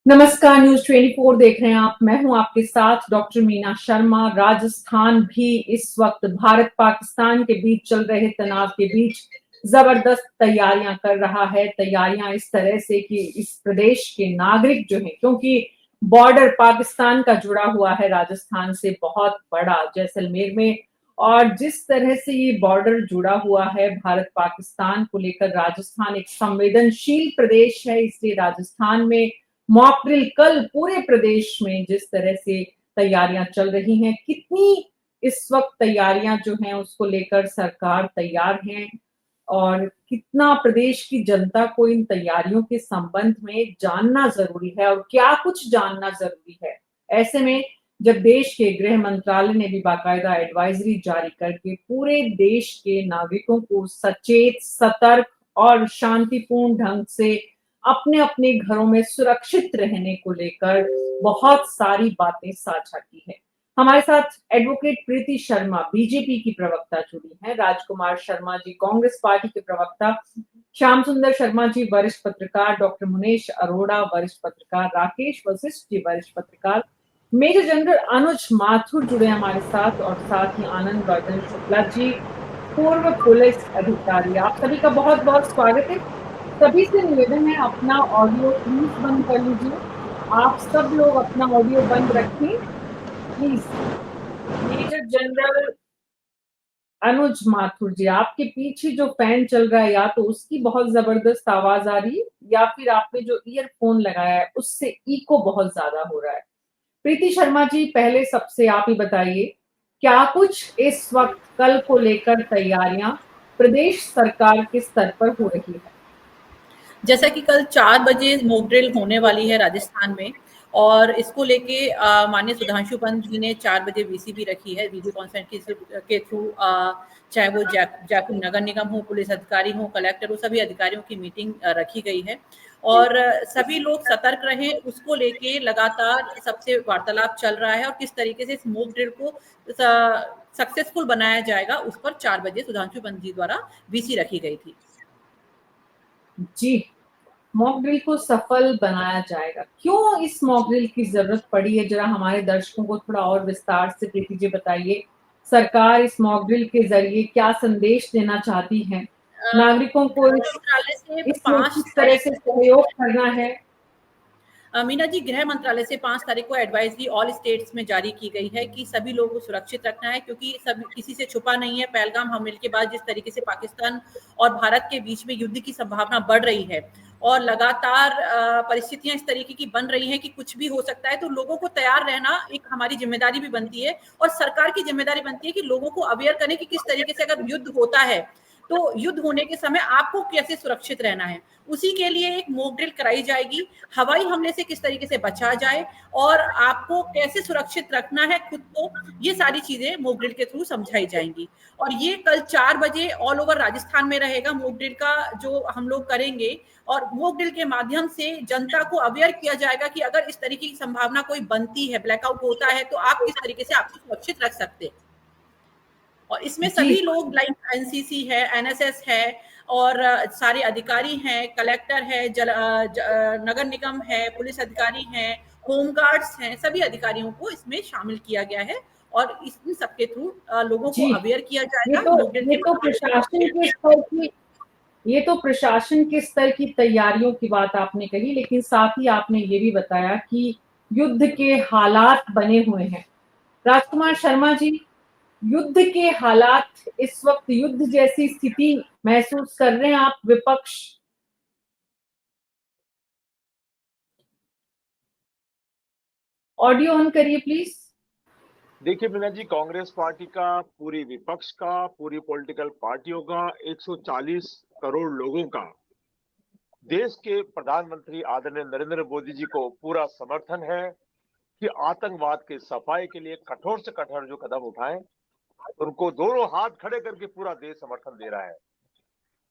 नमस्कार, न्यूज 24 देख रहे हैं आप। मैं हूं आपके साथ डॉक्टर मीना शर्मा। राजस्थान भी इस वक्त भारत पाकिस्तान के बीच चल रहे तनाव के बीच जबरदस्त तैयारियां कर रहा है। तैयारियां इस तरह से कि इस प्रदेश के नागरिक जो हैं, क्योंकि बॉर्डर पाकिस्तान का जुड़ा हुआ है राजस्थान से बहुत बड़ा, जैसलमेर में। और जिस तरह से ये बॉर्डर जुड़ा हुआ है भारत पाकिस्तान को लेकर, राजस्थान एक संवेदनशील प्रदेश है, इसलिए राजस्थान में मॉक ड्रिल कल पूरे प्रदेश में जिस तरह से तैयारियां चल रही हैं, कितनी इस वक्त तैयारियां जो हैं उसको लेकर सरकार तैयार है और कितना प्रदेश की जनता को इन तैयारियों के संबंध में जानना जरूरी है और क्या कुछ जानना जरूरी है। ऐसे में जब देश के गृह मंत्रालय ने भी बाकायदा एडवाइजरी जारी करके पूरे देश के नागरिकों को सचेत, सतर्क और शांतिपूर्ण ढंग से अपने अपने घरों में सुरक्षित रहने को लेकर बहुत सारी बातें साझा की है। हमारे साथ एडवोकेट प्रीति शर्मा बीजेपी की प्रवक्ता जुड़ी हैं, राजकुमार शर्मा जी कांग्रेस पार्टी के प्रवक्ता, श्याम सुंदर शर्मा जी वरिष्ठ पत्रकार, डॉक्टर मुनेश अरोड़ा वरिष्ठ पत्रकार, राकेश वशिष्ठ जी वरिष्ठ पत्रकार, मेजर जनरल अनुज माथुर जुड़े हमारे साथ और साथ ही आनंद वर्धन शुक्ला जी पूर्व पुलिस अधिकारी। आप सभी का बहुत बहुत स्वागत है। सभी से निवेदन है, अपना ऑडियो प्लीज बंद कर लीजिए। आप सब लोग अपना ऑडियो बंद रखें प्लीज। मेजर जनरल अनुज माथुर जी, आपके पीछे जो फैन चल रहा है या तो उसकी बहुत जबरदस्त आवाज आ रही है या फिर आपने जो ईयरफोन लगाया है उससे इको बहुत ज्यादा हो रहा है। प्रीति शर्मा जी, पहले सबसे आप ही बताइए, क्या कुछ इस वक्त कल को लेकर तैयारियां प्रदेश सरकार के स्तर पर हो रही है? जैसा कि कल 4 बजे मॉक ड्रिल होने वाली है राजस्थान में और इसको लेके माननीय सुधांशु पंत जी ने 4 बजे वीसी भी रखी है वीडियो कॉन्फ्रेंस के थ्रू। चाहे वो जयपुर नगर निगम हो, पुलिस अधिकारी हो, कलेक्टर हो, सभी अधिकारियों की मीटिंग रखी गई है और सभी लोग सतर्क रहें, उसको लेके लगातार सबसे वार्तालाप चल रहा है और किस तरीके से इस मॉक ड्रिल को सक्सेसफुल बनाया जाएगा, उस पर 4 बजे सुधांशु पंत जी द्वारा वीसी रखी गई थी। जी, मॉक ड्रिल को सफल बनाया जाएगा। क्यों इस मॉक ड्रिल की जरूरत पड़ी है, जरा हमारे दर्शकों को थोड़ा और विस्तार से प्रीति जी बताइए। सरकार इस मॉक ड्रिल के जरिए क्या संदेश देना चाहती है? नागरिकों को गृह मंत्रालय से इसमें 5 किस तरह तारीख से को सहयोग करना है? मीना जी, गृह मंत्रालय से 5 तारीख को एडवाइजरी ऑल स्टेट्स में जारी की गई है कि सभी लोगों को सुरक्षित रखना है, क्योंकि सभी किसी से छुपा नहीं है। पहलगाम हमले के बाद जिस तरीके से पाकिस्तान और भारत के बीच में युद्ध की संभावना बढ़ रही है और लगातार परिस्थितियां इस तरीके की बन रही हैं कि कुछ भी हो सकता है, तो लोगों को तैयार रहना एक हमारी जिम्मेदारी भी बनती है और सरकार की जिम्मेदारी बनती है कि लोगों को अवेयर करें कि किस तरीके से अगर युद्ध होता है तो युद्ध होने के समय आपको कैसे सुरक्षित रहना है। उसी के लिए एक मॉक ड्रिल कराई जाएगी, हवाई हमले से किस तरीके से बचा जाए और आपको कैसे सुरक्षित रखना है खुद को, ये सारी चीजें मॉक ड्रिल के थ्रू समझाई जाएंगी। और ये कल 4 बजे ऑल ओवर राजस्थान में रहेगा मॉक ड्रिल का जो हम लोग करेंगे और मॉक ड्रिल के माध्यम से जनता को अवेयर किया जाएगा कि अगर इस तरीके की संभावना कोई बनती है, ब्लैकआउट होता है, तो आप किस तरीके से आपको सुरक्षित रख सकते हैं। और इसमें जी, सभी लोग लाइक एनसीसी है, एनएसएस है और सारे अधिकारी हैं, कलेक्टर है, नगर निगम है, पुलिस अधिकारी हैं, होमगार्ड्स हैं, सभी अधिकारियों को इसमें शामिल किया गया है और इन सबके थ्रू लोगों को जी। अवेयर किया ये जाएगा तो मोगरेल ये के तो माध्यम प्रशासन से। के स्तर की ये तो प्रशासन के स्तर की तैयारियों की बात आपने कही, लेकिन साथ ही आपने ये भी बताया कि युद्ध के हालात बने हुए हैं। राजकुमार शर्मा जी, युद्ध के हालात, इस वक्त युद्ध जैसी स्थिति महसूस कर रहे हैं आप? विपक्ष ऑडियो ऑन करिए प्लीज। देखिए मीना जी, कांग्रेस पार्टी का, पूरी विपक्ष का, पूरी पॉलिटिकल पार्टियों का, 140 करोड़ लोगों का देश के प्रधानमंत्री आदरणीय नरेंद्र मोदी जी को पूरा समर्थन है कि आतंकवाद के सफाई के लिए कठोर से कठोर जो कदम उठाएं, उनको दोनों हाथ खड़े करके पूरा देश समर्थन दे रहा है।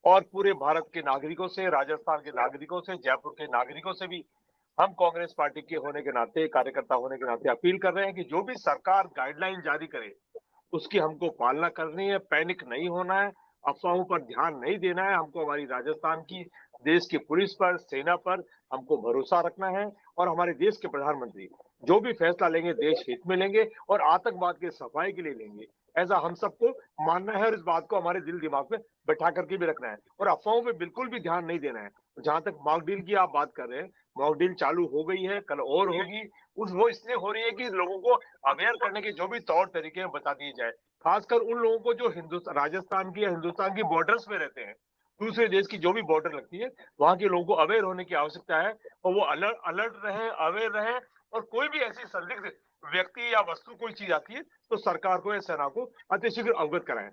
और पूरे भारत के नागरिकों से, राजस्थान के नागरिकों से, जयपुर के नागरिकों से भी हम कांग्रेस पार्टी के होने के नाते, कार्यकर्ता होने के नाते अपील कर रहे हैं कि जो भी सरकार गाइडलाइन जारी करे उसकी हमको पालना करनी है, पैनिक नहीं होना है, अफवाहों पर ध्यान नहीं देना है। हमको हमारी राजस्थान की देश की पुलिस पर, सेना पर हमको भरोसा रखना है और हमारे देश के प्रधानमंत्री जो भी फैसला लेंगे देश हित में लेंगे और आतंकवाद के सफाई के लिए लेंगे। ऐसा हम सबको मानना है और इस बात को हमारे दिल दिमाग में बैठा करके भी रखना है और अफवाहों पे बिल्कुल भी ध्यान नहीं देना है। जहां तक मॉक ड्रिल की आप बात कर रहे हैं, मॉक ड्रिल चालू हो गई है, कल और होगी। वो इसलिए हो रही है कि लोगों को अवेयर करने के जो भी तौर तरीके हैं बता दिए जाए, खासकर उन लोगों को जो हिंदुस्तान, राजस्थान की या हिंदुस्तान की बॉर्डर्स में रहते हैं, दूसरे देश की जो भी बॉर्डर लगती है वहां के लोगों को अवेयर होने की आवश्यकता है और वो अलर्ट अलर्ट रहें, अवेयर रहें और कोई भी ऐसी संदिग्ध व्यक्ति या वस्तु कोई चीज आती है तो सरकार को या सेना को अतिशीघ्र अवगत कराएं।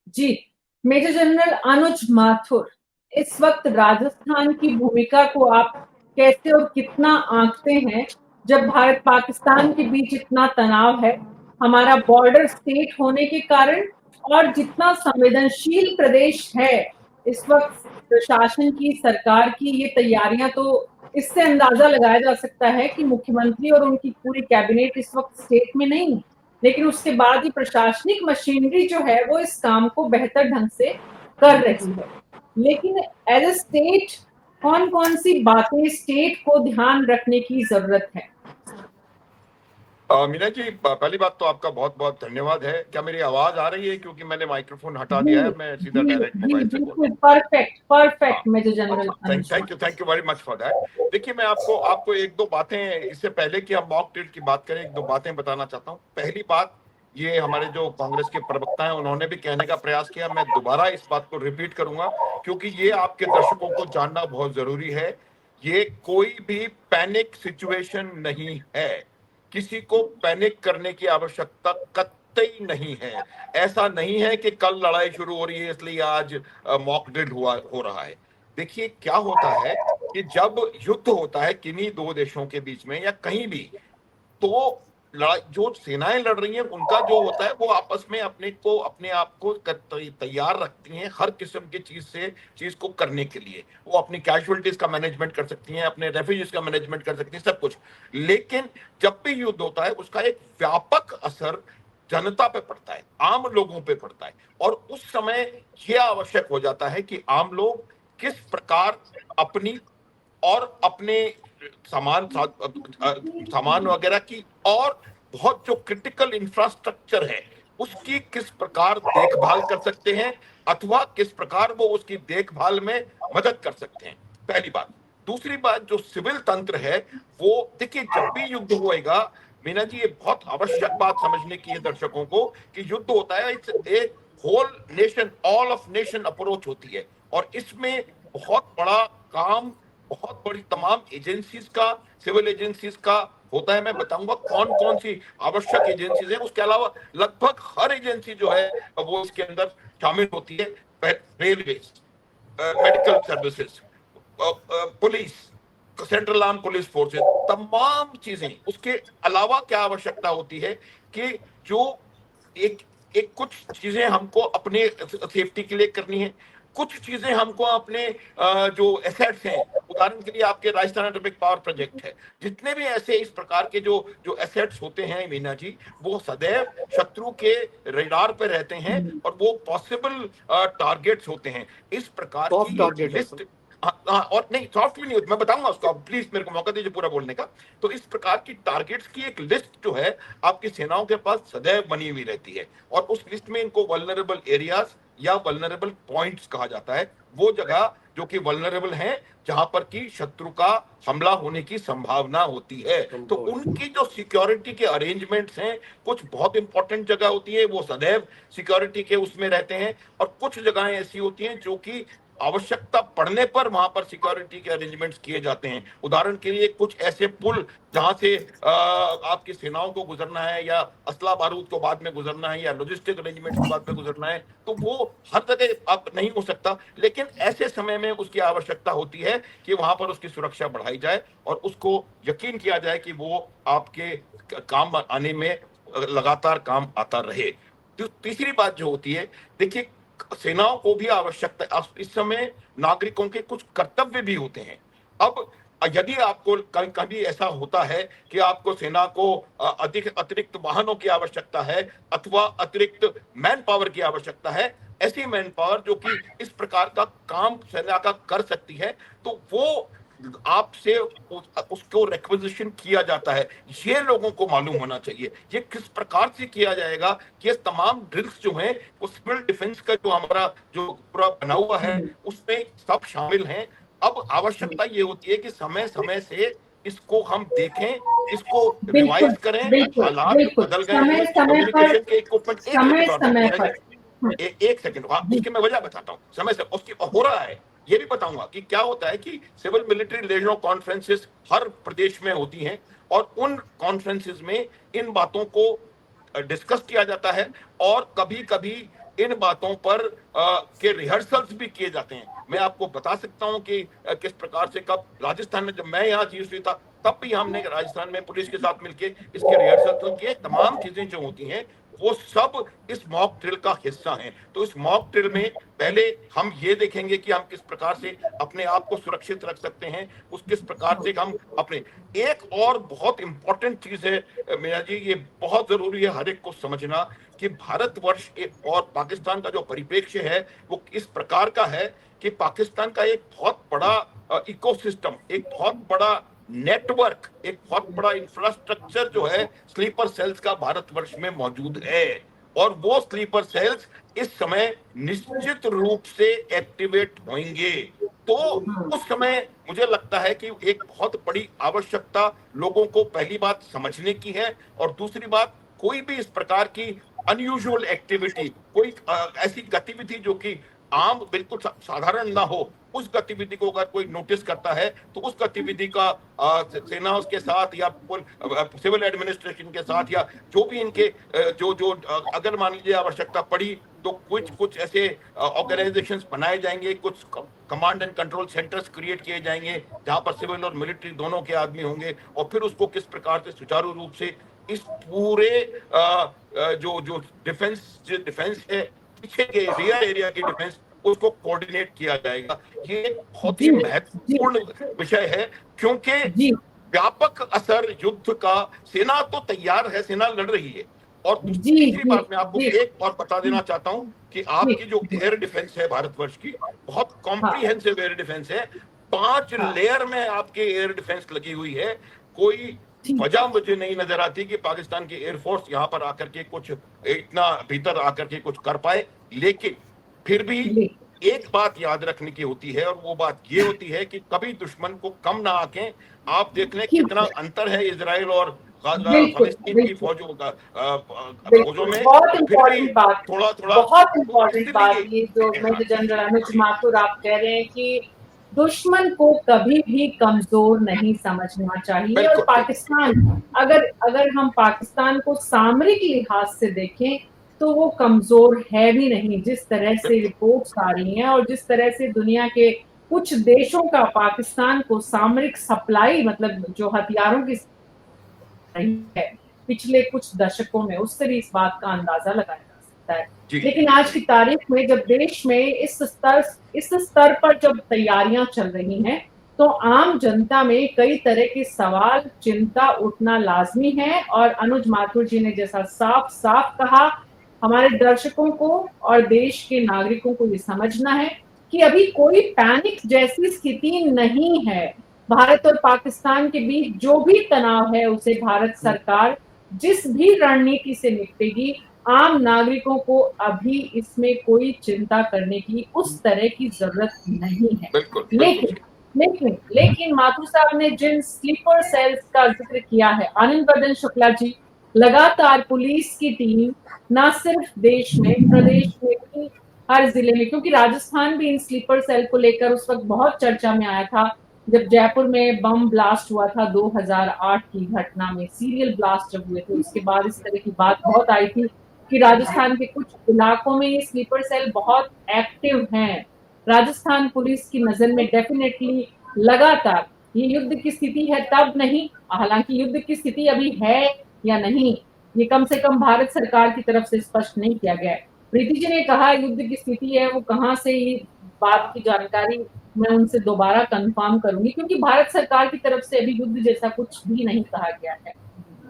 जी, मेजर जनरल अनुज माथुर, इस वक्त राजस्थान की भूमिका को आप कैसे और कितना आंकते हैं जब भारत पाकिस्तान के बीच इतना तनाव है, हमारा बॉर्डर स्टेट होने के कारण, और जितना संवेदनशील प्रदेश है इस वक्त प्रशासन की, सरकार की ये तैयारियां, तो इससे अंदाजा लगाया जा सकता है कि मुख्यमंत्री और उनकी पूरी कैबिनेट इस वक्त स्टेट में नहीं है, लेकिन उसके बाद ही प्रशासनिक मशीनरी जो है वो इस काम को बेहतर ढंग से कर रही है। लेकिन एज ए स्टेट कौन कौन सी बातें स्टेट को ध्यान रखने की जरूरत है? मीना जी, पहली बात तो आपका बहुत बहुत धन्यवाद है। क्या मेरी आवाज आ रही है? क्योंकि मैंने माइक्रोफोन हटा दिया है, मैं सीधा डायरेक्ट मोबाइल से बोल रहा हूँ। Perfect major general. Thank you very much for that. देखिए, मैं आपको एक दो बातें, इससे पहले कि हम मॉक ड्रिल की बात करें, एक दो बातें बताना चाहता हूँ। पहली बात, ये हमारे जो कांग्रेस के प्रवक्ता हैं उन्होंने भी कहने का प्रयास किया, मैं दोबारा इस बात को रिपीट करूंगा क्योंकि ये आपके दर्शकों को जानना बहुत जरूरी है। ये कोई भी पैनिक सिचुएशन नहीं है, किसी को पैनिक करने की आवश्यकता कतई नहीं है। ऐसा नहीं है कि कल लड़ाई शुरू हो रही है इसलिए आज मॉक ड्रिल हो रहा है। देखिए, क्या होता है कि जब युद्ध होता है किन्हीं दो देशों के बीच में या कहीं भी, तो जो सेनाएं लड़ रही हैं उनका जो होता है वो आपस में अपने आप को तैयार रखती हैं हर किस्म की चीज को करने के लिए। वो अपनी कैजुअलिटीज का मैनेजमेंट कर सकती हैं, अपने रेफ्यूजीज का मैनेजमेंट कर सकती हैं, सब कुछ। लेकिन जब भी युद्ध होता है उसका एक व्यापक असर जनता पे पड़ता है, आम लोगों पे पड़ता है, और उस समय यह आवश्यक हो जाता है कि आम लोग किस प्रकार अपनी और अपने सामान वगैरह की और बहुत जो क्रिटिकल इंफ्रास्ट्रक्चर है उसकी किस प्रकार देखभाल कर सकते हैं अथवा किस प्रकार वो उसकी देखभाल में मदद कर सकते हैं, पहली बात। दूसरी बात, जो सिविल तंत्र है वो, देखिए, जब भी युद्ध होएगा मीना जी, ये बहुत आवश्यक बात समझने की है दर्शकों को कि युद्ध होता है एक whole nation, all of nation approach होती है, और इसमें बहुत बड़ा काम, बहुत बड़ी तमाम एजेंसीज का, सिविल एजेंसीज का होता है। मैं बताऊंगा कौन कौन सी आवश्यक एजेंसीज हैं। उसके अलावा लगभग हर एजेंसी जो है वो इसके अंदर शामिल होती है। Railway, medical services, police, central arm police forces, तमाम चीजें। उसके अलावा क्या आवश्यकता होती है कि जो एक कुछ चीजें हमको अपने सेफ्टी के लिए करनी है, कुछ चीजें हमको अपने जो एसेट्स हैं, उदाहरण के लिए आपके राजस्थान एटॉमिक पावर प्रोजेक्ट है, जितने भी ऐसे इस प्रकार के जो एसेट्स होते हैं मीना जी, वो सदैव शत्रु के रडार पे रहते हैं और वो पॉसिबल टारगेट्स होते हैं। इस प्रकार की लिस्ट, और नहीं, सॉफ्ट भी नहीं होती, मैं बताऊंगा उसको, प्लीज मेरे को मौका दीजिए पूरा बोलने का। तो इस प्रकार की टारगेट्स की एक लिस्ट जो है आपकी सेनाओं के पास सदैव बनी हुई रहती है, और उस लिस्ट में इनको वल्नरेबल एरियाज या वल्नरेबल पॉइंट्स कहा जाता है। वो जगह जो कि वल्नरेबल हैं, जहां पर की शत्रु का हमला होने की संभावना होती है, तो उनकी जो सिक्योरिटी के अरेंजमेंट्स हैं, कुछ बहुत इंपॉर्टेंट जगह होती है वो सदैव सिक्योरिटी के उसमें रहते हैं, और कुछ जगहें ऐसी होती हैं जो कि आवश्यकता पड़ने पर वहां पर सिक्योरिटी के अरेंजमेंट्स किए जाते हैं। उदाहरण के लिए कुछ ऐसे पुल जहां से आपकी सेनाओं को गुजरना है, या असला बारूद को बाद में गुजरना है, या लॉजिस्टिक अरेंजमेंट्स को बाद में गुजरना है, तो वो हर जगह आप नहीं हो सकता, लेकिन ऐसे समय में उसकी आवश्यकता होती है कि वहां पर उसकी सुरक्षा बढ़ाई जाए और उसको यकीन किया जाए कि वो आपके काम आने में लगातार काम आता रहे। तीसरी बात जो होती है, देखिए, सेनाओं को भी आवश्यकता, इस समय नागरिकों के कुछ कर्तव्य भी होते हैं। अब यदि आपको कभी ऐसा होता है कि आपको सेना को अतिरिक्त वाहनों की आवश्यकता है अथवा अतिरिक्त मैन पावर की आवश्यकता है, ऐसी मैन पावर जो कि इस प्रकार का काम सेना का कर सकती है, तो वो आपसे उसको रिक्वेजिशन किया जाता है। ये लोगों को मालूम होना चाहिए ये किस प्रकार से किया जाएगा कि ये तमाम ड्रिल्स जो हैं वो सिविल डिफेंस का जो हमारा जो पूरा बना हुआ है उसमें सब शामिल हैं। अब आवश्यकता ये होती है कि समय समय से इसको हम देखें, इसको बिल्कुल रिवाइज करें। बिल्कुल हालात बिल्कुल, बदल गए समय हैं, समय पर, कम्युनिकेशन के इक्विपमेंट। एक समय सेकंड और समय मीना पर जी, एक सेकंड, उसकी मैं वजह बताता हूँ। समय से उसकी हो रहा है, ये भी बताऊंगा कि क्या होता है कि सिविल मिलिट्री लिएजन कॉन्फ्रेंसेस हर प्रदेश में होती हैं और उन कॉन्फ्रेंसेस में इन बातों को डिस्कस किया जाता है और कभी कभी इन बातों पर के रिहर्सल्स भी किए जाते हैं। मैं आपको बता सकता हूं कि किस प्रकार से कब राजस्थान में, जब मैं यहाँ चीफ था तब भी हमने राजस्थान में पुलिस के साथ मिलकर इसके रिहर्सल किए। तमाम चीजें जो होती हैं वो सब इस मॉक ड्रिल का हिस्सा हैं। तो इस मॉक ड्रिल में पहले हम ये देखेंगे कि हम किस प्रकार से अपने आप को सुरक्षित रख सकते हैं, उस किस प्रकार से हम अपने। एक और बहुत इंपॉर्टेंट चीज है मीना जी, ये बहुत जरूरी है हर एक को समझना कि भारतवर्ष और पाकिस्तान का जो परिप्रेक्ष्य है वो इस प्रकार का है कि पाकिस्तान का एक बहुत बड़ा इकोसिस्टम, एक बहुत बड़ा नेटवर्क, एक बहुत बड़ा इंफ्रास्ट्रक्चर जो है स्लीपर सेल्स का भारतवर्ष में मौजूद है। और वो स्लीपर सेल्स इस समय निश्चित रूप से एक्टिवेट होंगे। तो उस समय मुझे लगता है कि एक बहुत बड़ी आवश्यकता लोगों को पहली बात समझने की है, और दूसरी बात कोई भी इस प्रकार की अनयूजुअल एक्टिविटी, कोई ऐसी गतिविधि जो कि आम बिल्कुल साधारण ना हो, उस गतिविधि को अगर कोई नोटिस करता है तो उस गतिविधि का सेना उसके साथ या सिविल एडमिनिस्ट्रेशन के साथ या जो भी इनके जो अगर मान लीजिए आवश्यकता पड़ी तो कुछ ऐसे ऑर्गेनाइजेशंस बनाए जाएंगे, कुछ command and control centres create किए जाएंगे जहां पर सिविल और मिलिट्री दोनों के आदमी होंगे, और फिर उसको किस प्रकार से सुचारू रूप से इस पूरे जो डिफेंस है, पीछे के रियर एरिया की डिफेंस, उसको कोऑर्डिनेट किया जाएगा। ये एक बहुत ही महत्वपूर्ण विषय है क्योंकि व्यापक असर युद्ध का, सेना तो तैयार है, सेना लड़ रही है। और तीसरी बात मैं आपको एक और बता देना चाहता हूं कि आपकी जो एयर डिफेंस है भारतवर्ष की, बहुत कॉम्प्रिहेंसिव एयर डिफेंस है। 5 लेयर में आपके एयर डिफेंस लगी हुई है। कोई वजह मुझे नहीं नजर आती कि पाकिस्तान की एयरफोर्स यहाँ पर आकर के कुछ इतना भीतर आकर के कुछ कर पाए। लेकिन फिर भी एक बात याद रखने की होती है, और वो बात ये होती है कि कभी दुश्मन को कम ना आके। आप देख लें कितना अंतर है इजराइल और फलस्तीन की फौजों में। बहुत इम्पोर्टेंट बात, थोड़ा बहुत इम्पोर्टेंट बात ये जो मेजर जनरल अनुज माथुर आप कह रहे हैं कि दुश्मन को कभी भी कमजोर नहीं समझना चाहिए। और पाकिस्तान, अगर हम पाकिस्तान को सामरिक लिहाज से देखें तो वो कमजोर है भी नहीं। जिस तरह से रिपोर्ट्स आ रही हैं और जिस तरह से दुनिया के कुछ देशों का पाकिस्तान को सामरिक सप्लाई, मतलब जो हथियारों की है पिछले कुछ दशकों में, उससे भी इस बात का अंदाजा लगाया जा सकता है। लेकिन आज की तारीख में जब देश में इस स्तर पर जब तैयारियां चल रही हैं तो आम जनता में कई तरह के सवाल, चिंता उठना लाजमी है। और अनुज माथुर जी ने जैसा साफ साफ कहा, हमारे दर्शकों को और देश के नागरिकों को ये समझना है कि अभी कोई पैनिक जैसी स्थिति नहीं है। भारत और पाकिस्तान के बीच जो भी तनाव है उसे भारत सरकार जिस भी रणनीति से निपटेगी। आम नागरिकों को अभी इसमें कोई चिंता करने की उस तरह की जरूरत नहीं है। लेकिन माथुर साहब ने जिन स्लीपर सेल्स का जिक्र किया है, आनंद वर्धन शुक्ला जी, लगातार पुलिस की टीम न सिर्फ देश में, प्रदेश में भी, हर जिले में, क्योंकि राजस्थान भी इन स्लीपर सेल को लेकर उस वक्त बहुत चर्चा में आया था जब जयपुर में बम ब्लास्ट हुआ था 2008 की घटना में, सीरियल ब्लास्ट जब हुए थे, उसके बाद इस तरह की बात बहुत आई थी कि राजस्थान के कुछ इलाकों में ये स्लीपर सेल बहुत एक्टिव हैं। राजस्थान पुलिस की नजर में डेफिनेटली लगातार ये युद्ध की स्थिति है तब नहीं, हालांकि युद्ध की स्थिति अभी है या नहीं ये कम से कम भारत सरकार की तरफ से स्पष्ट नहीं किया गया है। प्रीति जी ने कहा युद्ध की स्थिति है, वो कहाँ से ये बात की जानकारी मैं उनसे दोबारा कंफर्म करूंगी, क्योंकि भारत सरकार की तरफ से अभी युद्ध जैसा कुछ भी नहीं कहा गया है।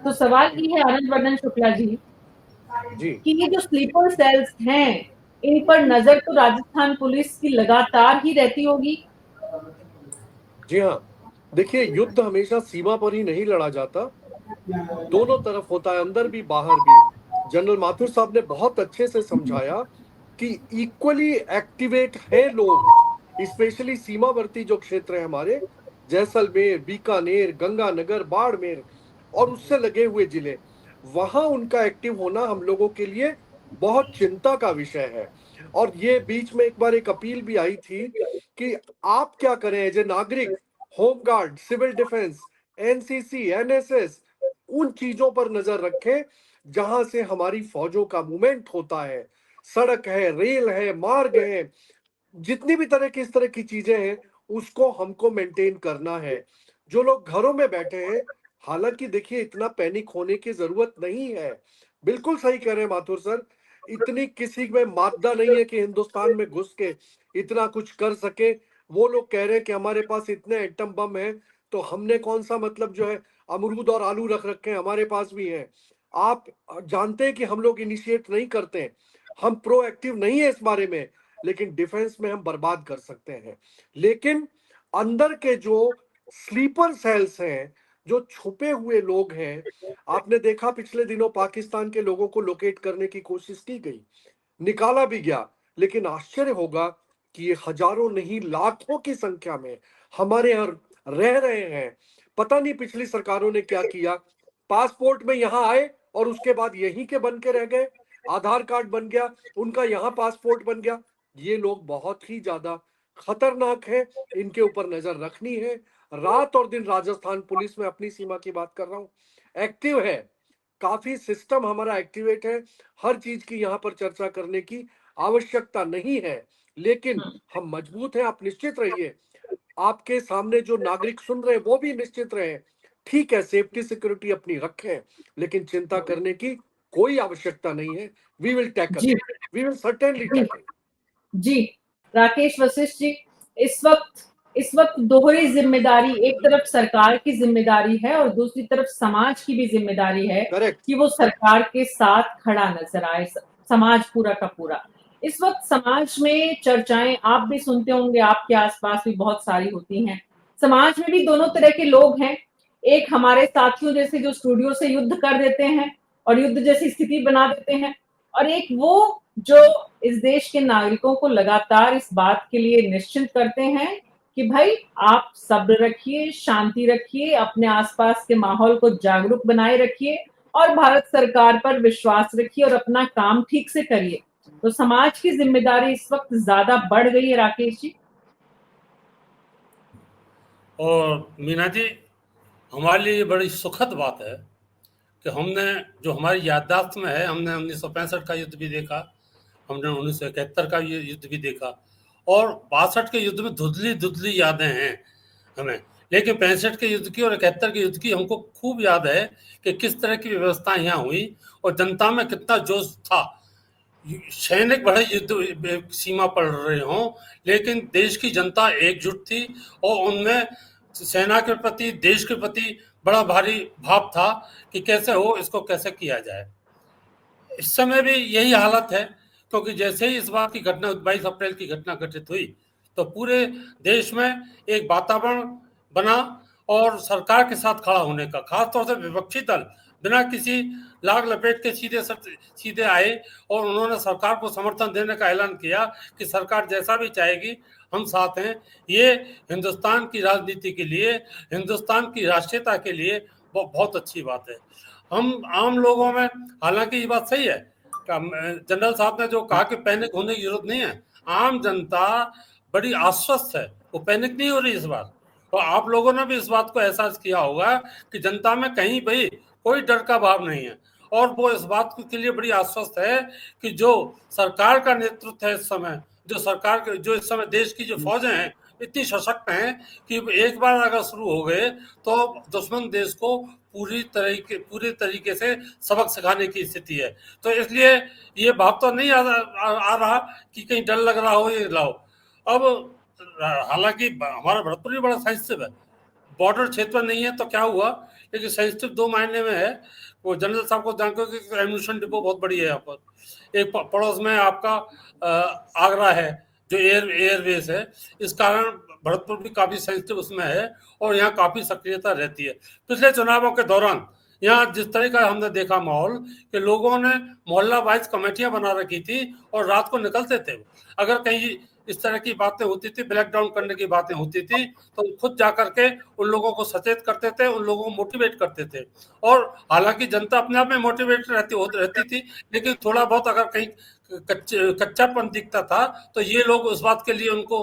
तो सवाल ये है आनंद वर्धन शुक्ला जी कि ये जो स्लीपर सेल्स हैं इन पर नजर तो राजस्थान पुलिस की लगातार ही रहती होगी। जी हाँ, देखिए युद्ध हमेशा सीमा पर ही नहीं लड़ा जाता, दोनों तरफ होता है, अंदर भी बाहर भी। जनरल माथुर साहब ने बहुत अच्छे से समझाया कि इक्वली एक्टिवेट है लोग, स्पेशली सीमावर्ती जो क्षेत्र है हमारे, जैसलमेर, बीकानेर, गंगानगर, बाड़मेर और उससे लगे हुए जिले, वहां उनका एक्टिव होना हम लोगों के लिए बहुत चिंता का विषय है। और ये बीच में एक बार एक अपील भी आई थी कि आप क्या करें एज ए नागरिक, home guard, civil defence, NCC, NSS, उन चीजों पर नजर रखें जहां से हमारी फौजों का मूवमेंट होता है, सड़क है, रेल है, मार्ग है, जितनी भी तरह की इस तरह की चीजें हैं उसको हमको मेंटेन करना है। जो लोग घरों में बैठे हैं, हालांकि देखिए इतना पैनिक होने की जरूरत नहीं है, बिल्कुल सही कह रहे हैं माथुर सर, इतनी किसी में मादा नहीं है कि हिंदुस्तान में घुस के इतना कुछ कर सके। वो लोग कह रहे हैं कि हमारे पास इतने एटम बम हैं, तो हमने कौन सा मतलब जो है अमरूद और आलू रख रखे हैं, हमारे पास भी है। आप जानते हैं कि हम लोग इनिशिएट नहीं करते, हम प्रोएक्टिव नहीं है इस बारे में, लेकिन डिफेंस में हम बर्बाद कर सकते हैं। लेकिन अंदर के जो स्लीपर सेल्स हैं, जो छुपे हुए लोग हैं, आपने देखा पिछले दिनों पाकिस्तान के लोगों को लोकेट करने की कोशिश की गई, निकाला भी गया, लेकिन आश्चर्य होगा कि ये हजारों नहीं लाखों की संख्या में हमारे यहाँ रह रहे हैं। पता नहीं पिछली सरकारों ने क्या किया, पासपोर्ट में यहाँ आए और उसके बाद यहीं के बन के रह गए, आधार कार्ड बन गया उनका, यहाँ पासपोर्ट बन गया। ये लोग बहुत ही ज्यादा खतरनाक है, इनके ऊपर नजर रखनी है। रात और दिन राजस्थान पुलिस में, अपनी सीमा की बात कर रहा हूँ, एक्टिव है, काफी सिस्टम हमारा एक्टिवेट है, हर चीज की यहाँ पर चर्चा करने की आवश्यकता नहीं है, लेकिन हम मजबूत हैं। आप निश्चित रहिए, आपके सामने जो नागरिक सुन रहे हैं वो भी निश्चित रहे, ठीक है सेफ्टी सिक्योरिटी अपनी रखें, लेकिन चिंता करने की कोई आवश्यकता नहीं है। वी विल टैकल, जी वी विल सर्टेनली टैकल। जी, राकेश वशिष्ठ जी, इस वक्त दोहरी जिम्मेदारी, एक तरफ सरकार की जिम्मेदारी है और दूसरी तरफ समाज की भी जिम्मेदारी है करेक्ट, कि वो सरकार के साथ खड़ा नजर आए, समाज पूरा का पूरा। इस वक्त समाज में चर्चाएं आप भी सुनते होंगे, आपके आसपास भी बहुत सारी होती हैं। समाज में भी दोनों तरह के लोग हैं, एक हमारे साथियों जैसे जो स्टूडियो से युद्ध कर देते हैं और युद्ध जैसी स्थिति बना देते हैं, और एक वो जो इस देश के नागरिकों को लगातार इस बात के लिए निश्चिंत करते हैं कि भाई आप सब्र रखिए, शांति रखिए, अपने आसपास के माहौल को जागरूक बनाए रखिए और भारत सरकार पर विश्वास रखिए और अपना काम ठीक से करिए। तो समाज की जिम्मेदारी इस वक्त ज्यादा बढ़ गई है राकेश जी। और मीना जी, हमारे लिए बड़ी सुखद बात है कि हमने, जो हमारी याददाश्त में है, हमने 1965 का युद्ध भी देखा, हमने 1971 का युद्ध भी देखा, और 62 के युद्ध में धुंधली धुंधली यादें हैं हमें, लेकिन 65 के युद्ध की और 71 के युद्ध की हमको खूब याद है कि किस तरह की व्यवस्था यहाँ हुई और जनता में कितना जोश था। सैनिक भले युद्ध सीमा पर रहे हों, लेकिन देश की जनता एकजुट थी और उनमें सेना के प्रति, देश के प्रति बड़ा भारी भाव था कि कैसे हो, इसको कैसे किया जाए। इस समय भी यही हालत है, क्योंकि जैसे ही इस बात की घटना 22 अप्रैल की घटना घटित हुई तो पूरे देश में एक वातावरण बना और सरकार के साथ खड़ा होने का, खासतौर से विपक्षी दल बिना किसी लाग लपेट के सीधे आए और उन्होंने सरकार को समर्थन देने का ऐलान किया कि सरकार जैसा भी चाहेगी हम साथ हैं। ये हिंदुस्तान की राजनीति के लिए, हिंदुस्तान की राष्ट्रीयता के लिए बहुत अच्छी बात है। हम आम लोगों में, हालांकि ये बात सही है, जनरल साहब ने जो कहा कि पैनिक होने की जरूरत नहीं है, आम जनता बड़ी आश्वस्त है, वो पैनिक नहीं हो रही इस बार। तो आप लोगों ने भी इस बात को एहसास किया होगा कि जनता में कहीं भाई कोई डर का भाव नहीं है, और वो इस बात के लिए बड़ी आश्वस्त है कि जो सरकार का नेतृत्व है इस समय, जो इस समय देश की जो फौजें हैं इतनी सशक्त हैं कि एक बार अगर शुरू हो गए तो दुश्मन देश को पूरी तरीके से सबक सिखाने की स्थिति है। तो इसलिए ये भाव तो नहीं आ रहा कि कहीं डर लग रहा हो ये लाओ। अब हालांकि हमारा भरतपुर भी बड़ा सेंसिटिव है, बॉर्डर क्षेत्र नहीं है तो क्या हुआ, लेकिन सेंसिटिव 2 मायने में है। वो जनरल साहब को जानते हो कि एम्यूनिशन डिपो बहुत बड़ी है यहाँ पर। एक पड़ोस में आपका आगरा है जो एयरबेस है, इस कारण भरतपुर भी काफी सेंसिटिव उसमें है और यहाँ काफी सक्रियता रहती है। पिछले चुनावों के दौरान यहाँ जिस तरह का हमने देखा माहौल कि लोगों ने मोहल्ला वाइज कमेटियां बना रखी थी और रात को निकलते थे। अगर कहीं इस तरह की बातें होती थी, ब्लैक डाउन करने की बातें होती थी, तो खुद जाकर के उन लोगों को सचेत करते थे, उन लोगों को मोटिवेट करते थे। और हालांकि जनता अपने आप में मोटिवेट रहती थी, लेकिन थोड़ा बहुत अगर कहीं कच्चापन दिखता था तो ये लोग उस बात के लिए उनको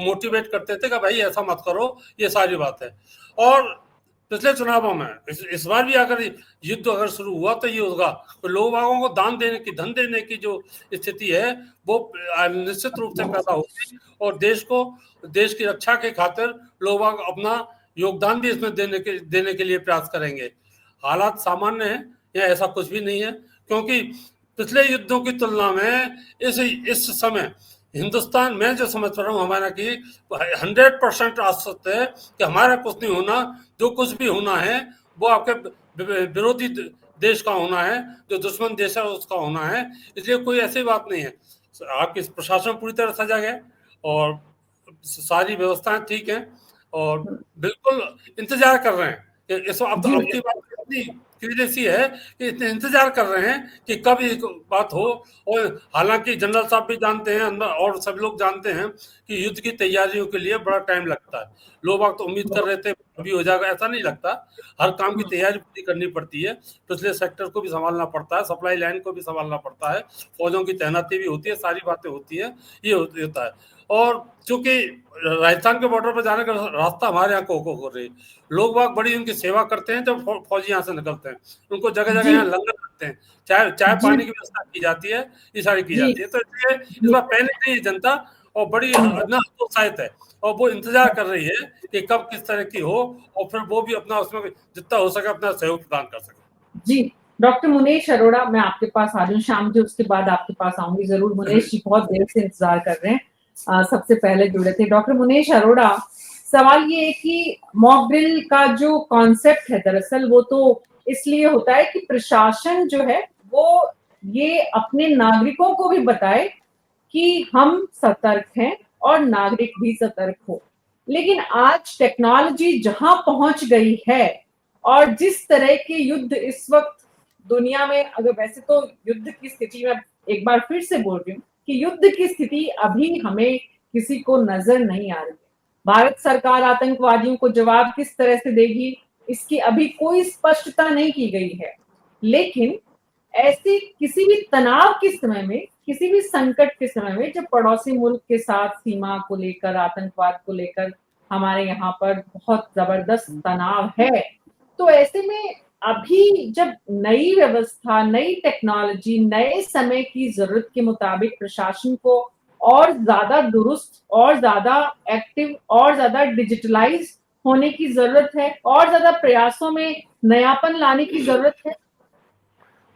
मोटिवेट करते थे कि भाई ऐसा मत करो, ये सारी बात है। और पिछले चुनावों में इस बार भी अगर युद्ध अगर शुरू हुआ तो ये होगा तो लोगों को दान देने की, धन देने की जो स्थिति है वो निश्चित रूप से पैदा होगी और देश की रक्षा के खातिर लोग अपना योगदान भी इसमें देने के लिए प्रयास करेंगे। हालात सामान्य है, या ऐसा कुछ भी नहीं है, क्योंकि पिछले युद्धों की तुलना में इस समय हिंदुस्तान में जो समझ पा रहा हूँ हमारा कि 100% आश्वस्त है कि हमारा कुछ नहीं होना, जो कुछ भी होना है वो आपके विरोधी देश का होना है, जो दुश्मन देश है उसका होना है। इसलिए कोई ऐसी बात नहीं है। आपकी प्रशासन पूरी तरह सजग है और सारी व्यवस्थाएं ठीक है और बिल्कुल इंतजार कर रहे हैं कि इस अब की बात इतनी क्यूरियसी है कि इतने इंतजार कर रहे हैं कि कब ये बात हो। और हालांकि जनरल साहब भी जानते हैं और सब लोग जानते हैं कि युद्ध की तैयारियों के लिए बड़ा टाइम लगता है। लोग तो उम्मीद कर रहे थे अभी हो जाएगा, ऐसा नहीं लगता। हर काम की तैयारी पूरी करनी पड़ती है, पिछले सेक्टर को भी संभालना पड़ता है, सप्लाई लाइन को भी संभालना पड़ता है, फौजों की तैनाती भी होती है, सारी बातें होती है, ये होता है। और चूंकि राजस्थान के बॉर्डर पर जाने का रास्ता हमारे यहाँ को हो रही, लोग बाग बड़ी उनकी सेवा करते हैं जब फौजी यहाँ से निकलते हैं, उनको जगह जगह यहाँ लंगर लगते हैं, चाय पानी की व्यवस्था की जाती है, ये सारी की जाती है। तो इसलिए इस बार पहले नहीं जनता और बड़ी उत्साहित है और वो इंतजार कर रही है कि कब किस तरह की हो और फिर वो भी अपना उसमें जितना हो सके अपना सहयोग प्रदान कर सके। जी डॉक्टर मुनेश अरोड़ा, मैं आपके पास आ रही हूँ शाम जी, उसके बाद आपके पास आऊंगी जरूर। मुनेश जी बहुत देर से इंतजार कर रहे हैं, सबसे पहले जुड़े थे। डॉक्टर मुनेश अरोड़ा, सवाल ये है कि मॉक ड्रिल का जो कॉन्सेप्ट है दरअसल वो तो इसलिए होता है कि प्रशासन जो है वो ये अपने नागरिकों को भी बताए कि हम सतर्क हैं और नागरिक भी सतर्क हो। लेकिन आज टेक्नोलॉजी जहां पहुंच गई है और जिस तरह के युद्ध इस वक्त दुनिया में, अगर वैसे तो युद्ध की स्थिति में एक बार फिर से बोल रही हूँ कि युद्ध की स्थिति अभी हमें किसी को नजर नहीं आ रही है। भारत सरकार आतंकवादियों को जवाब किस तरह से देगी इसकी अभी कोई स्पष्टता नहीं की गई है। लेकिन ऐसे किसी भी तनाव के समय में, किसी भी संकट के समय में, जब पड़ोसी मुल्क के साथ सीमा को लेकर, आतंकवाद को लेकर हमारे यहाँ पर बहुत जबरदस्त तनाव है, तो ऐसे में अभी जब नई व्यवस्था, नई टेक्नोलॉजी, नए समय की जरूरत के मुताबिक प्रशासन को और ज्यादा दुरुस्त और ज्यादा एक्टिव और ज्यादा डिजिटलाइज होने की जरूरत है और ज्यादा प्रयासों में नयापन लाने की जरूरत है।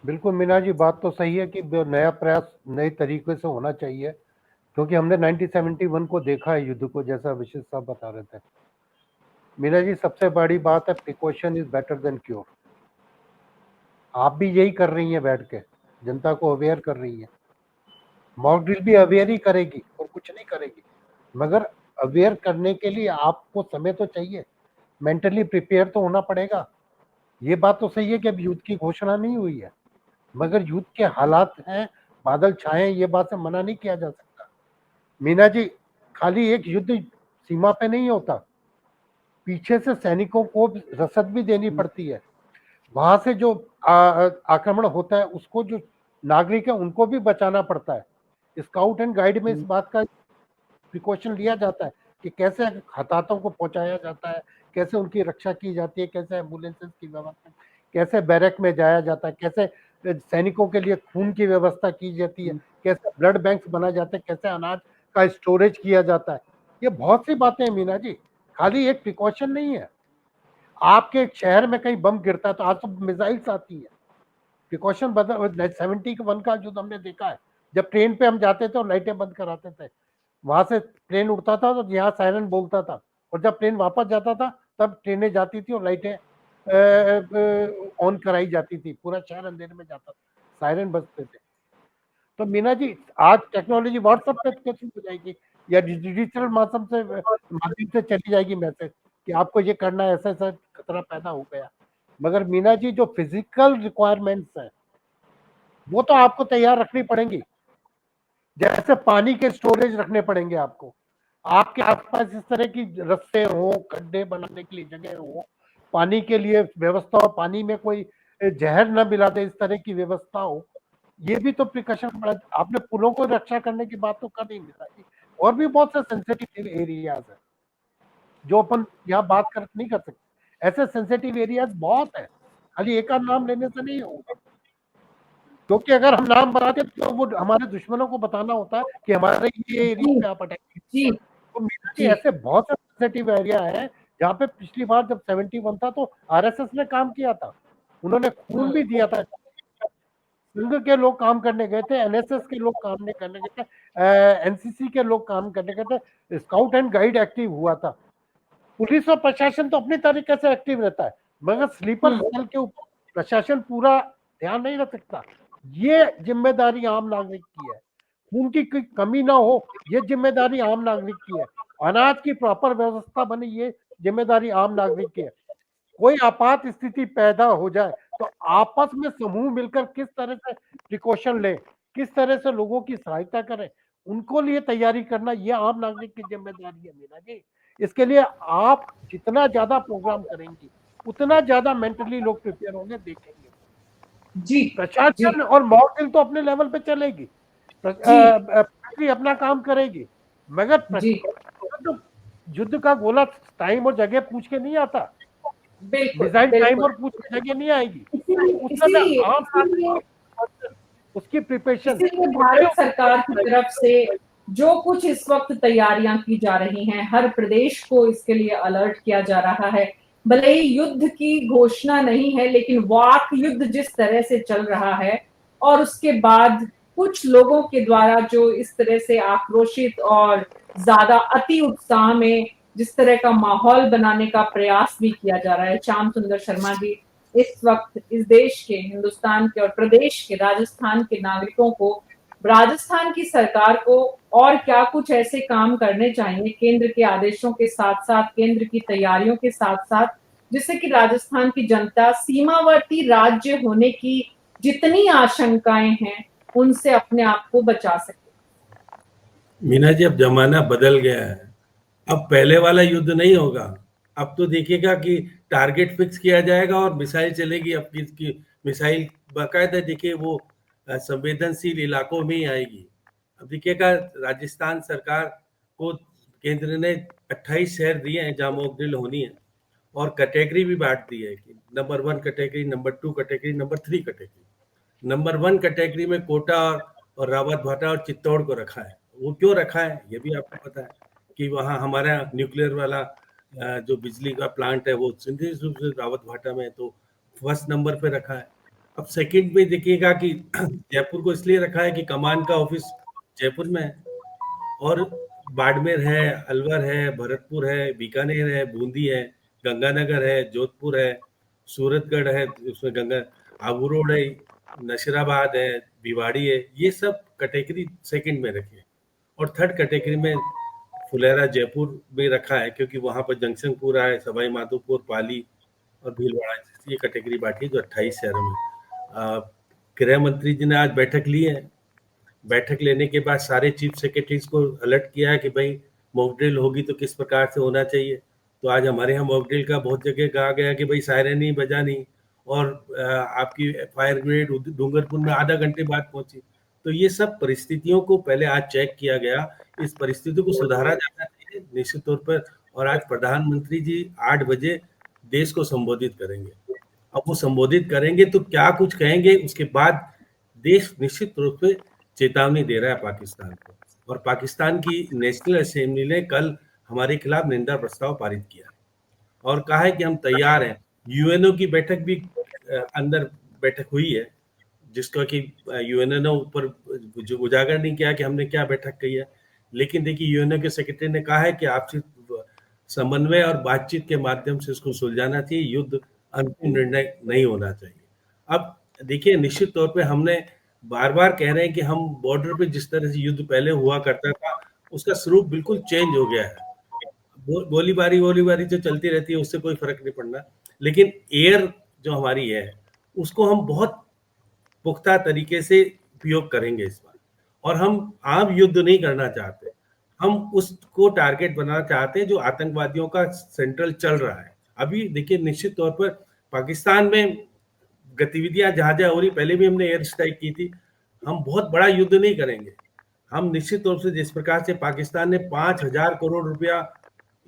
बिल्कुल मीना जी, बात तो सही है कि नया प्रयास नए तरीके से होना चाहिए, क्योंकि हमने 1971 को देखा है युद्ध को, जैसा विशेष साहब बता रहे थे। मीना जी, सबसे बड़ी बात है precaution is better than cure. आप भी यही कर रही हैं, बैठ के जनता को अवेयर कर रही है। मॉक ड्रिल भी अवेयर ही करेगी और कुछ नहीं करेगी, मगर अवेयर करने के लिए आपको समय तो चाहिए, मेंटली प्रिपेयर तो होना पड़ेगा। ये बात तो सही है कि अब युद्ध की घोषणा नहीं हुई है, मगर युद्ध के हालात हैं, बादल छाए, ये बात से मना नहीं किया जा सकता। मीना जी, खाली एक युद्ध सीमा पे नहीं होता, पीछे से सैनिकों को रसद भी देनी पड़ती है। वहां से जो आक्रमण होता है उसको जो नागरिक है उनको भी बचाना पड़ता है। स्काउट एंड गाइड में इस बात का प्रिकॉशन लिया जाता है कि कैसे हताहतों को पहुंचाया जाता है, कैसे उनकी रक्षा की जाती है, कैसे एम्बुलेंसेस की व्यवस्था, कैसे बैरक में जाया जाता है, कैसे सैनिकों के लिए खून की व्यवस्था की जाती है, कैसे ब्लड बैंक्स बनाए जाते हैं, कैसे अनाज का स्टोरेज किया जाता है। ये बहुत सी बातें हैं मीना जी, खाली एक प्रिकॉशन नहीं है। आपके एक शहर में कहीं बम गिरता है तो आज तो मिसाइल्स आती है, प्रिकॉशन बदल। 71 का जो हमने देखा है, जब ट्रेन पे हम जाते थे और लाइटें बंद कराते थे, वहां से प्लेन उड़ता था तो यहाँ सायरन बोलता था, और जब प्लेन वापस जाता था तब ट्रेनें जाती थी और लाइटें ऑन कराई जाती थी, पूरा शहर अंधेरे में जाता था, सायरन बजते थे। तो मीना जी आज टेक्नोलॉजी व्हाट्सएप पे कैसे हो जाएगी या डिजिटल माध्यम से चली जाएगी मैसेज कि आपको ये करना है, ऐसा ऐसा खतरा पैदा हो गया। मगर मीना जी जो फिजिकल रिक्वायरमेंट्स है वो तो आपको तैयार रखनी पड़ेंगी। जैसे पानी के स्टोरेज रखने पड़ेंगे आपको, आपके आसपास इस तरह की रस्ते हो, खड्डे बनाने के लिए जगह हो, पानी के लिए व्यवस्था हो, पानी में कोई जहर न मिला दे, इस तरह की व्यवस्था हो। ये भी तो प्रिकॉशन बड़ा, आपने पुलों को रक्षा करने की बात तो कर नहीं मिला। और भी बहुत से सेंसिटिव एरियाज है जो अपन यहाँ बात कर नहीं कर सकते। ऐसे सेंसिटिव एरियाज बहुत है, खाली एक आध नाम लेने से नहीं होगा, क्योंकि अगर हम नाम बताते तो वो हमारे दुश्मनों को बताना होता है कि हमारे ये एरिया पे आप अटैक। जी तो मीना जी ऐसे बहुत से सेंसिटिव एरिया है जहाँ पे पिछली बार जब 71 था तो आरएसएस ने काम किया था, उन्होंने खून भी दिया था, संघ के लोग काम करने गए थे, एनएसएस के लोग काम नहीं करने गए थे, एनसीसी के लोग काम करने गए थे, स्काउट एंड गाइड एक्टिव हुआ था। पुलिस और प्रशासन तो अपनी तरीके से एक्टिव रहता है, मगर स्लीपर सेल के ऊपर प्रशासन पूरा ध्यान नहीं रख सकता। ये जिम्मेदारी आम नागरिक की है, खून की कोई कमी ना हो ये जिम्मेदारी आम नागरिक की है, अनाज की प्रॉपर व्यवस्था बने ये जिम्मेदारी आम नागरिक की है। कोई आपात स्थिति पैदा हो जाए तो आपस में समूह मिलकर किस तरह से प्रिकॉशन ले, किस तरह से लोगों की सहायता करें, उनको लिए तैयारी करना ये आम नागरिक की जिम्मेदारी है मीना जी। इसके लिए आप जितना ज्यादा प्रोग्राम करेंगी उतना ज्यादा मेंटली लोग प्रिपेयर होंगे, देखेंगे। जी प्रशासन और मॉडल तो अपने लेवल पे चलेगी, पार्टी अपना काम करेगी, मगर जी युद्ध का गोला टाइम और जगह पूछ के नहीं आता, बिल्कुल डिजाइन टाइम बिल्कुल। और पूछ के जगह नहीं आएगी। उस समय इसीलिए आम इसीलिए उसकी प्रिपरेशन इसीलिए भारत सरकार की तरफ से जो कुछ इस वक्त तैयारियां की जा रही हैं, हर प्रदेश को इसके लिए अलर्ट किया जा रहा है। भले ही युद्ध की घोषणा नहीं है, लेकिन वाक युद्ध जिस तरह से चल रहा है और उसके बाद कुछ लोगों के द्वारा जो इस तरह से आक्रोशित और ज्यादा अति उत्साह में जिस तरह का माहौल बनाने का प्रयास भी किया जा रहा है। श्याम सुंदर शर्मा जी, इस वक्त इस देश के, हिंदुस्तान के और प्रदेश के, राजस्थान के नागरिकों को, राजस्थान की सरकार को और क्या कुछ ऐसे काम करने चाहिए केंद्र के आदेशों के साथ साथ, केंद्र की तैयारियों के साथ साथ, जिससे कि राजस्थान की जनता सीमावर्ती राज्य होने की जितनी आशंकाएं हैं उनसे अपने आप को बचा सके। मीना जी अब जमाना बदल गया है, अब पहले वाला युद्ध नहीं होगा। अब तो देखिएगा कि टारगेट फिक्स किया जाएगा और मिसाइल चलेगी। अब की मिसाइल बाकायदा देखिए वो संवेदनशील इलाकों में ही आएगी। अब देखिएगा राजस्थान सरकार को केंद्र ने 28 शहर दिए हैं जहाँ मॉक ड्रिल होनी है और कैटेगरी भी बांट दी है कि number 1 category, number 2 category, number 3 category. Number 1 category में कोटा और रावत भाटा और चित्तौड़ को रखा है। वो क्यों रखा है ये भी आपको पता है कि वहाँ हमारा न्यूक्लियर वाला जो बिजली का प्लांट है वो सिंथेटिक रूप से रावत भाटा में, तो फर्स्ट नंबर पे रखा है। अब सेकंड में देखिएगा कि जयपुर को इसलिए रखा है कि कमान का ऑफिस जयपुर में है और बाड़मेर है, अलवर है, भरतपुर है, बीकानेर है, बूंदी है, गंगानगर है, जोधपुर है, सूरतगढ़ है, उसमें गंगा आबू रोड है, नशीराबाद है, भिवाड़ी है। ये सब कैटेगरी सेकंड में रखी है और थर्ड कैटेगरी में फुलेरा जयपुर में रखा है क्योंकि वहां पर जंक्शनपुरा है, सवाई माधोपुर, पाली और भीलवाड़ा, ये कैटेगरी बांटी जो 28 शहरों में। गृह मंत्री जी ने आज बैठक ली है। बैठक लेने के बाद सारे चीफ सेक्रेटरीज को अलर्ट किया है कि भाई मॉक ड्रिल होगी तो किस प्रकार से होना चाहिए। तो आज हमारे यहाँ मॉक ड्रिल का बहुत जगह कहा गया कि भाई सायरन नहीं बजा नहीं और आपकी फायर ब्रिगेड डूंगरपुर में आधा घंटे बाद पहुंची। तो ये सब परिस्थितियों को पहले आज चेक किया गया, इस परिस्थिति को सुधारा जाना चाहिए निश्चित तौर पर। और आज प्रधानमंत्री जी 8 बजे देश को संबोधित करेंगे। अब वो संबोधित करेंगे तो क्या कुछ कहेंगे, उसके बाद देश निश्चित रूप से चेतावनी दे रहा है पाकिस्तान को। और पाकिस्तान की नेशनल असेंबली ने कल हमारे खिलाफ निंदा प्रस्ताव पारित किया और कहा है कि हम तैयार हैं। यूएनओ की बैठक भी अंदर बैठक हुई है जिसका कि यूएनओ ने ऊपर उजागर नहीं किया कि हमने क्या बैठक की है, लेकिन देखिए यूएनओ के सेक्रेटरी ने कहा है कि आपसी समन्वय और बातचीत के माध्यम से उसको सुलझाना चाहिए। युद्ध अंतिम निर्णय नहीं होना चाहिए। अब देखिए, निश्चित तौर पे हमने बार-बार कह रहे हैं कि हम बॉर्डर पे जिस तरह से युद्ध पहले हुआ करता था, उसका स्वरूप बिल्कुल चेंज हो गया है। गोलीबारी जो चलती रहती है, उससे कोई फ़र्क नहीं पड़ना। लेकिन एयर जो हमारी है, उसको हम बहुत पुख्ता तरीके से उपयोग करेंगे इस बार। और हम आम युद्ध नहीं करना चाहते। हम उसको टारगेट बनाना चाहते हैं जो आतंकवादियों का सेंट्रल चल रहा है। अभी देखिए, निश्चित तौर पर पाकिस्तान में गतिविधियां जहां हो रही, पहले भी हमने एयर स्ट्राइक की थी। हम बहुत बड़ा युद्ध नहीं करेंगे। हम निश्चित तौर से जिस प्रकार से पाकिस्तान ने 5,000 करोड़ रुपया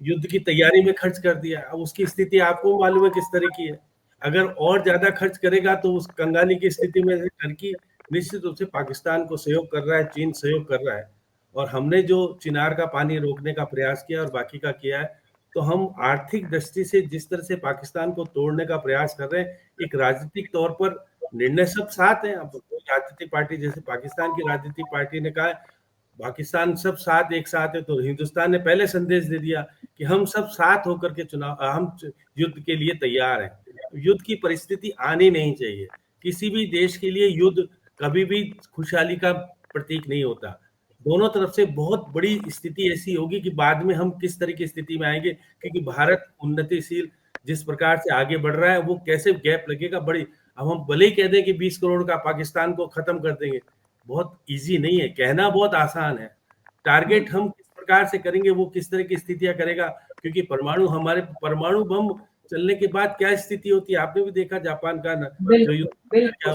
युद्ध की तैयारी में खर्च कर दिया, अब उसकी स्थिति आपको मालूम है किस तरह की है। अगर और ज्यादा खर्च करेगा तो उस कंगाली की स्थिति में टर्की निश्चित रूप से पाकिस्तान को सहयोग कर रहा है, चीन सहयोग कर रहा है। और हमने जो चिनार का पानी रोकने का प्रयास किया और बाकी का किया है, तो हम आर्थिक दृष्टि से जिस तरह से पाकिस्तान को तोड़ने का प्रयास कर रहे हैं, एक राजनीतिक तौर पर निर्णय सब साथ है। अब राजनीतिक पार्टी जैसे पाकिस्तान की राजनीतिक पार्टी ने कहा पाकिस्तान सब साथ एक साथ है, तो हिंदुस्तान ने पहले संदेश दे दिया कि हम सब साथ होकर के हम युद्ध के लिए तैयार हैं। युद्ध की परिस्थिति आनी नहीं चाहिए। किसी भी देश के लिए युद्ध कभी भी खुशहाली का प्रतीक नहीं होता। दोनों तरफ से बहुत बड़ी स्थिति ऐसी होगी कि बाद में हम किस तरह की स्थिति में आएंगे, क्योंकि भारत उन्नतिशील जिस प्रकार से आगे बढ़ रहा है, वो कैसे गैप लगेगा बड़ी। अब हम भले ही कह दें कि 20 करोड़ का पाकिस्तान को खत्म कर देंगे, बहुत इजी नहीं है, कहना बहुत आसान है। टारगेट हम किस प्रकार से करेंगे, वो किस तरह की स्थितियां करेगा, क्योंकि हमारे परमाणु बम चलने के बाद क्या स्थिति होती है, आपने भी देखा जापान का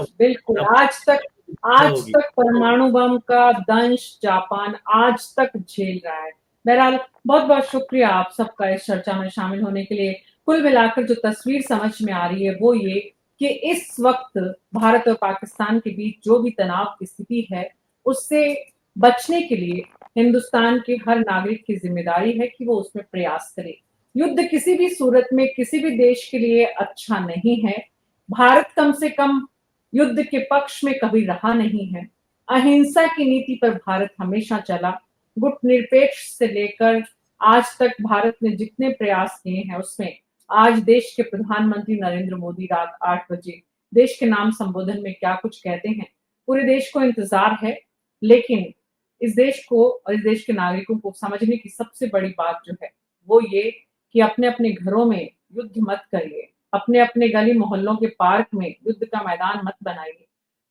बिल्कुल। आज तक परमाणु बम का दंश जापान आज तक झेल रहा है। बहरहाल बहुत बहुत शुक्रिया आप सबका इस चर्चा में शामिल होने के लिए। कुल मिलाकर जो तस्वीर समझ में आ रही है वो ये कि इस वक्त भारत और पाकिस्तान के बीच जो भी तनाव की स्थिति है, उससे बचने के लिए हिंदुस्तान के हर नागरिक की जिम्मेदारी है कि वो उसमें प्रयास करे। युद्ध किसी भी सूरत में किसी भी देश के लिए अच्छा नहीं है। भारत कम से कम युद्ध के पक्ष में कभी रहा नहीं है। अहिंसा की नीति पर भारत हमेशा चला। गुटनिरपेक्ष से लेकर आज तक भारत ने जितने प्रयास किए हैं, उसमें आज देश के प्रधानमंत्री नरेंद्र मोदी रात 8 बजे देश के नाम संबोधन में क्या कुछ कहते हैं, पूरे देश को इंतजार है। लेकिन इस देश को और इस देश के नागरिकों को समझने की सबसे बड़ी बात जो है वो ये कि अपने अपने घरों में युद्ध मत करिए, अपने अपने गली मोहल्लों के पार्क में युद्ध का मैदान मत बनाइए।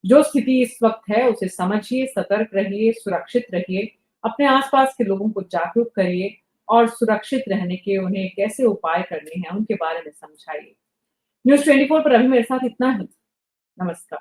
जो स्थिति इस वक्त है उसे समझिए, सतर्क रहिए, सुरक्षित रहिए, अपने आसपास के लोगों को जागरूक करिए और सुरक्षित रहने के उन्हें कैसे उपाय करने हैं उनके बारे में समझाइए। न्यूज़ 24 पर अभी मेरे साथ इतना ही। नमस्कार।